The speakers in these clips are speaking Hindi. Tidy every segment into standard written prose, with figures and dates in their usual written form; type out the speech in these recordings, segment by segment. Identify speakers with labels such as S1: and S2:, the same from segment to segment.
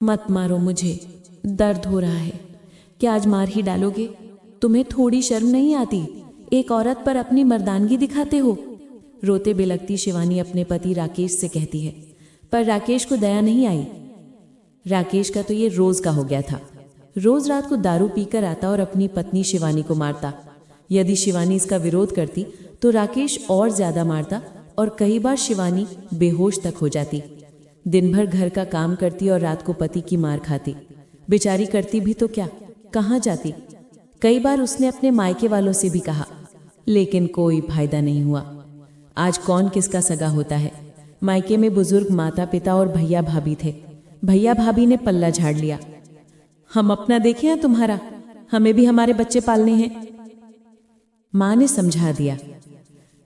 S1: मत मारो मुझे, दर्द हो रहा है। क्या आज मार ही डालोगे? तुम्हें थोड़ी शर्म नहीं आती? एक औरत पर अपनी मर्दानगी दिखाते हो। रोते बिलखती शिवानी अपने पति राकेश से कहती है, पर राकेश को दया नहीं आई। राकेश का तो ये रोज का हो गया था। रोज रात को दारू पीकर आता और अपनी पत्नी शिवानी को मारता। यदि शिवानी इसका विरोध करती तो राकेश और ज्यादा मारता और कई बार शिवानी बेहोश तक हो जाती। दिन भर घर का काम करती और रात को पति की मार खाती। बेचारी करती भी तो क्या, कहाँ जाती। कई बार उसने अपने मायके वालों से भी कहा, लेकिन कोई फायदा नहीं हुआ। आज कौन किसका सगा होता है। मायके में बुजुर्ग माता पिता और भैया भाभी थे। भैया भाभी ने पल्ला झाड़ लिया। हम अपना देखें या तुम्हारा? हमें भी हमारे बच्चे पालने हैं। माँ ने समझा दिया,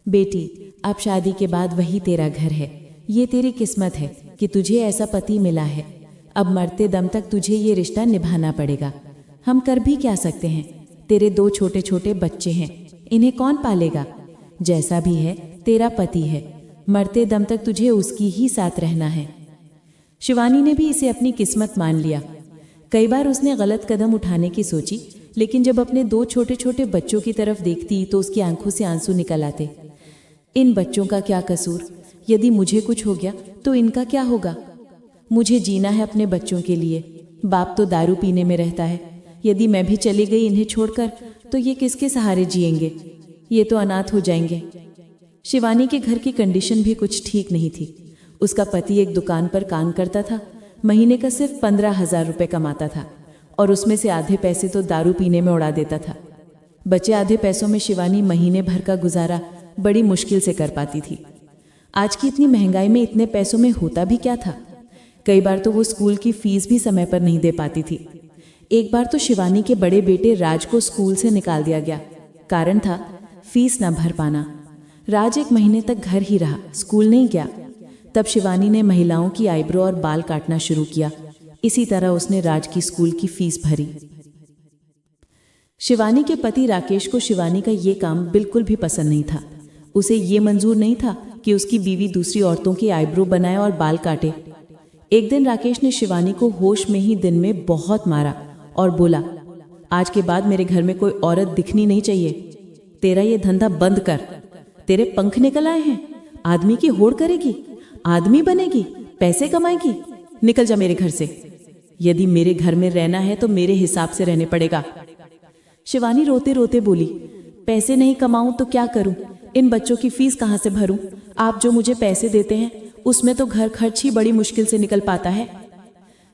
S1: बेटी अब शादी के बाद वही तेरा घर है। ये तेरी किस्मत है कि तुझे ऐसा पति मिला है। अब मरते दम तक तुझे ये रिश्ता निभाना पड़ेगा। हम कर भी क्या सकते हैं? तेरे 2 छोटे छोटे बच्चे हैं, इन्हें कौन पालेगा? जैसा भी है तेरा पति है, मरते दम तक तुझे उसकी ही साथ रहना है। शिवानी ने भी इसे अपनी किस्मत मान लिया। कई बार उसने गलत कदम उठाने की सोची, लेकिन जब अपने 2 छोटे छोटे बच्चों की तरफ देखती तो उसकी आंखों से आंसू निकल आते। इन बच्चों का क्या कसूर? यदि मुझे कुछ हो गया तो इनका क्या होगा? मुझे जीना है अपने बच्चों के लिए। बाप तो दारू पीने में रहता है। यदि मैं भी चली गई इन्हें छोड़कर तो ये किसके सहारे जिएंगे? ये तो अनाथ हो जाएंगे। शिवानी के घर की कंडीशन भी कुछ ठीक नहीं थी। उसका पति एक दुकान पर काम करता था। महीने का सिर्फ 15,000 रुपये कमाता था और उसमें से आधे पैसे तो दारू पीने में उड़ा देता था। बचे आधे पैसों में शिवानी महीने भर का गुजारा बड़ी मुश्किल से कर पाती थी। आज की इतनी महंगाई में इतने पैसों में होता भी क्या था? कई बार तो वो स्कूल की फीस भी समय पर नहीं दे पाती थी। एक बार तो शिवानी के बड़े बेटे राज को स्कूल से निकाल दिया गया। कारण था फीस न भर पाना। राज 1 महीने तक घर ही रहा, स्कूल नहीं गया। तब शिवानी ने महिलाओं की आईब्रो और बाल काटना शुरू किया। इसी तरह उसने राज की स्कूल की फीस भरी। शिवानी के पति राकेश को शिवानी का ये काम बिल्कुल भी पसंद नहीं था। उसे ये मंजूर नहीं था कि उसकी बीवी दूसरी औरतों की आईब्रो बनाए और बाल काटे। एक दिन राकेश ने शिवानी को होश में ही दिन में बहुत मारा और बोला, आज के बाद मेरे घर में कोई औरत दिखनी नहीं चाहिए। तेरा ये धंधा बंद कर। तेरे पंख निकल आए हैं। आदमी की होड़ करेगी, आदमी बनेगी, पैसे कमाएगी। निकल जा मेरे घर से। यदि मेरे घर में रहना है तो मेरे हिसाब से रहने पड़ेगा। शिवानी रोते रोते बोली, पैसे नहीं कमाऊं तो क्या करूं? इन बच्चों की फीस कहां से भरूं? आप जो मुझे पैसे देते हैं उसमें तो घर खर्च ही बड़ी मुश्किल से निकल पाता है।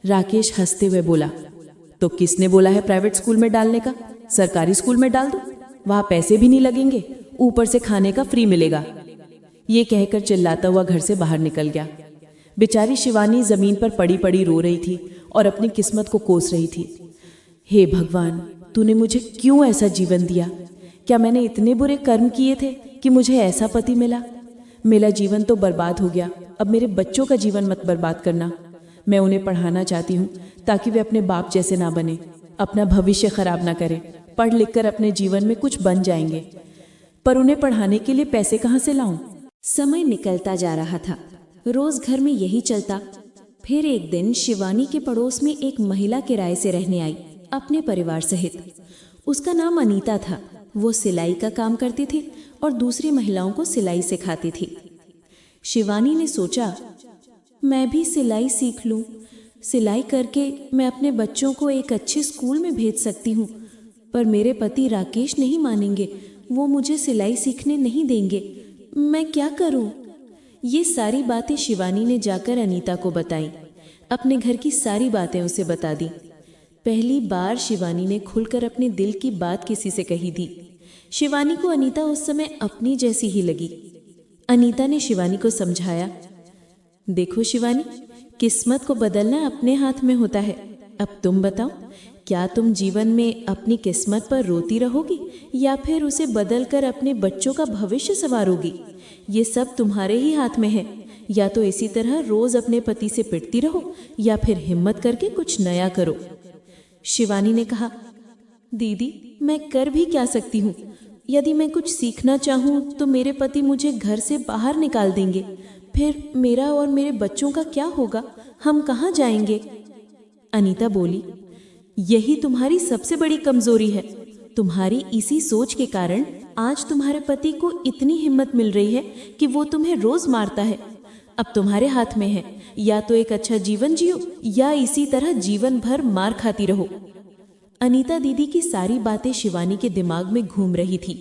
S1: राकेश हंसते हुए बोला, तो किसने बोला है प्राइवेट स्कूल में डालने का? सरकारी स्कूल में डाल दो, वहां पैसे भी नहीं लगेंगे, ऊपर से खाने का फ्री मिलेगा। ये कहकर चिल्लाता हुआ घर से बाहर निकल गया। बेचारी शिवानी जमीन पर पड़ी पड़ी रो रही थी और अपनी किस्मत को कोस रही थी। हे भगवान, तूने मुझे क्यों ऐसा जीवन दिया? क्या मैंने इतने बुरे कर्म किए थे कि मुझे ऐसा पति मिला? मेरा जीवन तो बर्बाद हो गया। अब मेरे बच्चों का जीवन मत बर्बाद करना। मैं उन्हें पढ़ाना चाहती हूँ ताकि वे अपने बाप जैसे ना बने, अपना भविष्य खराब ना करें। पढ़ लिख कर अपने जीवन में कुछ बन जाएंगे, पर उन्हें पढ़ाने के लिए पैसे कहाँ से लाऊं?
S2: समय निकलता जा रहा था। रोज घर में यही चलता। फिर एक दिन शिवानी के पड़ोस में एक महिला किराए से रहने आई, अपने परिवार सहित। उसका नाम अनीता था। वो सिलाई का काम करती थी और दूसरी महिलाओं को सिलाई सिखाती थी। शिवानी ने सोचा, मैं भी सिलाई सीख लूं। सिलाई करके मैं अपने बच्चों को एक अच्छे स्कूल में भेज सकती हूँ। पर मेरे पति राकेश नहीं मानेंगे, वो मुझे सिलाई सीखने नहीं देंगे। मैं क्या करूं? ये सारी बातें शिवानी ने जाकर अनीता को बताई। अपने घर की सारी बातें उसे बता दी। पहली बार शिवानी ने खुलकर अपने दिल की बात किसी से कही थी। शिवानी को अनीता उस समय अपनी जैसी ही लगी। अनीता ने शिवानी को समझाया, देखो शिवानी, किस्मत को बदलना अपने हाथ में होता है। अब तुम बताओ, क्या तुम जीवन में अपनी किस्मत पर रोती रहोगी या फिर उसे बदलकर अपने बच्चों का भविष्य संवारोगी? ये सब तुम्हारे ही हाथ में है। या तो इसी तरह रोज अपने पति से पिटती रहो या फिर हिम्मत करके कुछ नया करो। शिवानी ने कहा, दीदी मैं कर भी क्या सकती हूँ? यदि मैं कुछ सीखना चाहूँ तो मेरे पति मुझे घर से बाहर निकाल देंगे। फिर मेरा और मेरे बच्चों का क्या होगा? हम कहाँ जाएंगे?
S1: अनीता बोली, यही तुम्हारी सबसे बड़ी कमजोरी है। तुम्हारी इसी सोच के कारण आज तुम्हारे पति को इतनी हिम्मत मिल रही है कि वो तुम्हें रोज मारता है। अब तुम्हारे हाथ में है, या तो एक अच्छा जीवन जियो या इसी तरह जीवन भर मार खाती रहो। अनीता दीदी की सारी बातें शिवानी के दिमाग में घूम रही थी।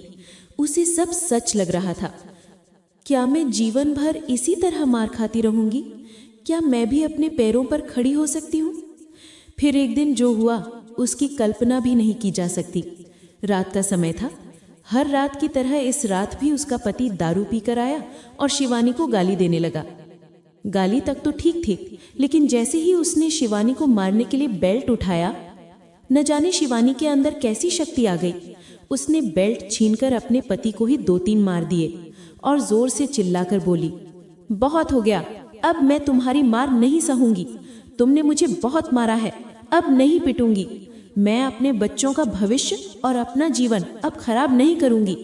S1: उसे सब सच लग रहा था। क्या मैं जीवन भर इसी तरह मार खाती रहूंगी? क्या मैं भी अपने पैरों पर खड़ी हो सकती हूँ? फिर एक दिन जो हुआ उसकी कल्पना भी नहीं की जा सकती। रात का समय था। हर रात की तरह इस रात भी उसका पति दारू पीकर आया और शिवानी को गाली देने लगा। गाली तक तो ठीक थी, लेकिन जैसे ही उसने शिवानी को मारने के लिए बेल्ट उठाया, न जाने शिवानी के अंदर कैसी शक्ति आ गई। उसने बेल्ट छीनकर अपने पति को ही 2-3 मार दिए और जोर से चिल्लाकर बोली, बहुत हो गया, अब मैं तुम्हारी मार नहीं सहूंगी। तुमने मुझे बहुत मारा है, अब नहीं पिटूंगी। मैं अपने बच्चों का भविष्य और अपना जीवन अब खराब नहीं करूंगी।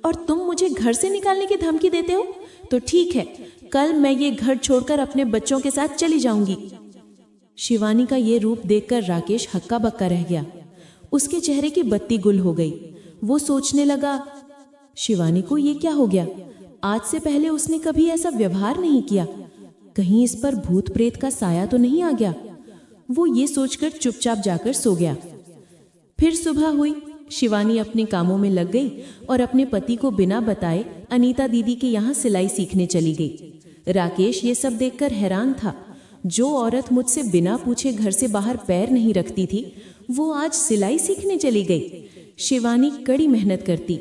S1: और तुम मुझे घर से निकालने की धमकी देते हो? तो ठीक है, कल मैं ये घर छोड़कर अपने बच्चों के साथ चली जाऊंगी। शिवानी का ये रूप देखकर राकेश हक्का बक्का रह गया। उसके चेहरे की बत्ती गुल हो गई। वो सोचने लगा, शिवानी को ये क्या हो गया? आज से पहले उसने कभी ऐसा व्यवहार नहीं किया। कहीं इस पर भूत प्रेत का साया तो नहीं आ गया? वो ये सोचकर चुपचाप जाकर सो गया। फिर सुबह हुई। शिवानी अपने कामों में लग गई और अपने पति को बिना बताए अनीता दीदी के यहाँ सिलाई सीखने चली गई। राकेश ये सब देखकर हैरान था। जो औरत मुझसे बिना पूछे घर से बाहर पैर नहीं रखती थी, वो आज सिलाई सीखने चली गई। शिवानी कड़ी मेहनत करती।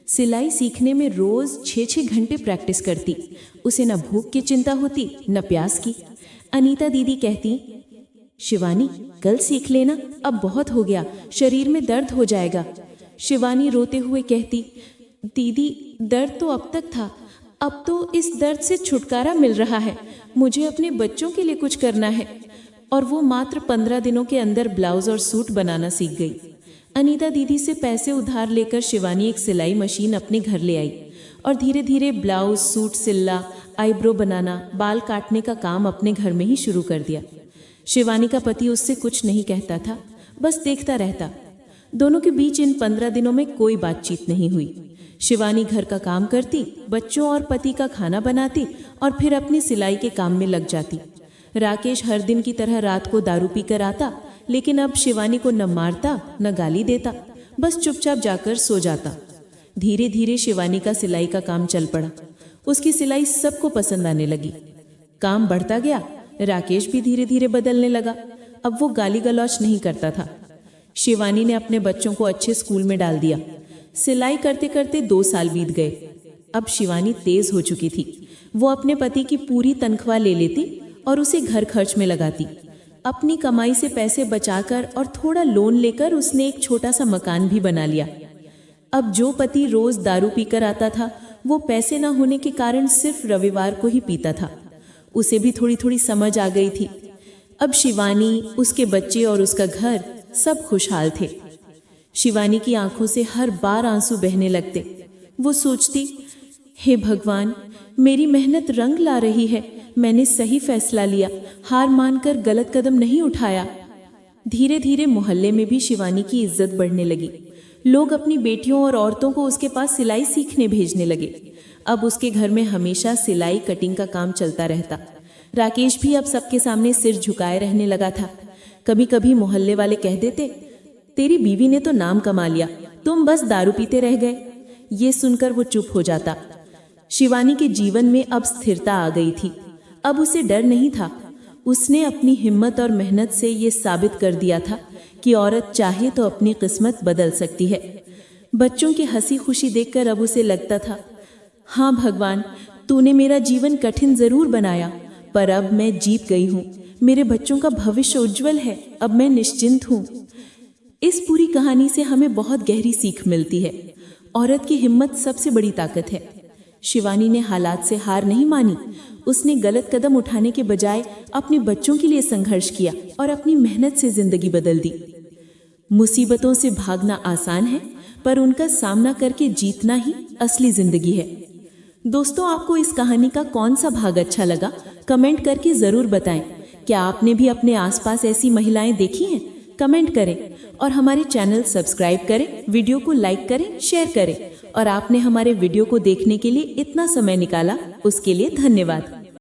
S1: सिलाई सीखने में रोज 6-6 घंटे प्रैक्टिस करती। उसे न भूख की चिंता होती, न प्यास की। अनीता दीदी कहती, शिवानी कल सीख लेना, अब बहुत हो गया, शरीर में दर्द हो जाएगा। शिवानी रोते हुए कहती, दीदी दर्द तो अब तक था, अब तो इस दर्द से छुटकारा मिल रहा है। मुझे अपने बच्चों के लिए कुछ करना है। और वो मात्र 15 दिनों के अंदर ब्लाउज और सूट बनाना सीख गई। अनीता दीदी से पैसे उधार लेकर शिवानी एक सिलाई मशीन अपने घर ले आई और धीरे धीरे ब्लाउज, सूट सिलना, आईब्रो बनाना, बाल काटने का काम अपने घर में ही शुरू कर दिया। शिवानी का पति उससे कुछ नहीं कहता था, बस देखता रहता। दोनों के बीच इन 15 दिनों में कोई बातचीत नहीं हुई। शिवानी घर का काम करती, बच्चों और पति का खाना बनाती और फिर अपनी सिलाई के काम में लग जाती। राकेश हर दिन की तरह रात को दारू पीकर आता, लेकिन अब शिवानी को न मारता न गाली देता, बस चुपचाप जाकर सो जाता। धीरे धीरे शिवानी का सिलाई का काम चल पड़ा। उसकी सिलाई सबको पसंद आने लगी। काम बढ़ता गया। राकेश भी धीरे धीरे बदलने लगा। अब वो गाली गलौच नहीं करता था। शिवानी ने अपने बच्चों को अच्छे स्कूल में डाल दिया। सिलाई करते करते 2 साल बीत गए। अब शिवानी तेज हो चुकी थी। वो अपने पति की पूरी तनख्वाह ले लेती और उसे घर खर्च में लगाती। अपनी कमाई से पैसे बचाकर और थोड़ा लोन लेकर उसने एक छोटा सा मकान भी बना लिया। अब जो पति रोज दारू पीकर आता था, वो पैसे न होने के कारण सिर्फ रविवार को ही पीता था। उसे भी थोड़ी थोड़ी समझ आ गई थी। अब शिवानी, उसके बच्चे और उसका घर सब खुशहाल थे। शिवानी की आंखों से हर बार आंसू बहने लगते। वो सोचती, हे भगवान, मेरी मेहनत रंग ला रही है। मैंने सही फैसला लिया, हार मानकर गलत कदम नहीं उठाया। धीरे धीरे मोहल्ले में भी शिवानी की इज्जत बढ़ने लगी। लोग अपनी बेटियों और औरतों को उसके पास सिलाई सीखने भेजने लगे। अब उसके घर में हमेशा सिलाई कटिंग का काम चलता रहता। राकेश भी अब सबके सामने सिर झुकाए रहने लगा था। कभी कभी मोहल्ले वाले कह देते, तेरी बीवी ने तो नाम कमा लिया, तुम बस दारू पीते रह गए। ये सुनकर वो चुप हो जाता। शिवानी के जीवन में अब स्थिरता आ गई थी। अब उसे डर नहीं था। उसने अपनी हिम्मत और मेहनत से ये साबित कर दिया था कि औरत चाहे तो अपनी किस्मत बदल सकती है। बच्चों की हंसी खुशी देखकर अब उसे लगता था, हाँ भगवान, तूने मेरा जीवन कठिन जरूर बनाया, पर अब मैं जीत गई हूँ। मेरे बच्चों का भविष्य उज्जवल है। अब मैं निश्चिंत हूँ। इस पूरी कहानी से हमें बहुत गहरी सीख मिलती है। औरत की हिम्मत सबसे बड़ी ताकत है। शिवानी ने हालात से हार नहीं मानी। उसने गलत कदम उठाने के बजाय अपने बच्चों के लिए संघर्ष किया और अपनी मेहनत से जिंदगी बदल दी। मुसीबतों से भागना आसान है, पर उनका सामना करके जीतना ही असली जिंदगी है। दोस्तों, आपको इस कहानी का कौन सा भाग अच्छा लगा, कमेंट करके जरूर बताएं। क्या आपने भी अपने आसपास ऐसी महिलाएं देखी हैं? कमेंट करें और हमारे चैनल सब्सक्राइब करें, वीडियो को लाइक करें, शेयर करें। और आपने हमारे वीडियो को देखने के लिए इतना समय निकाला, उसके लिए धन्यवाद।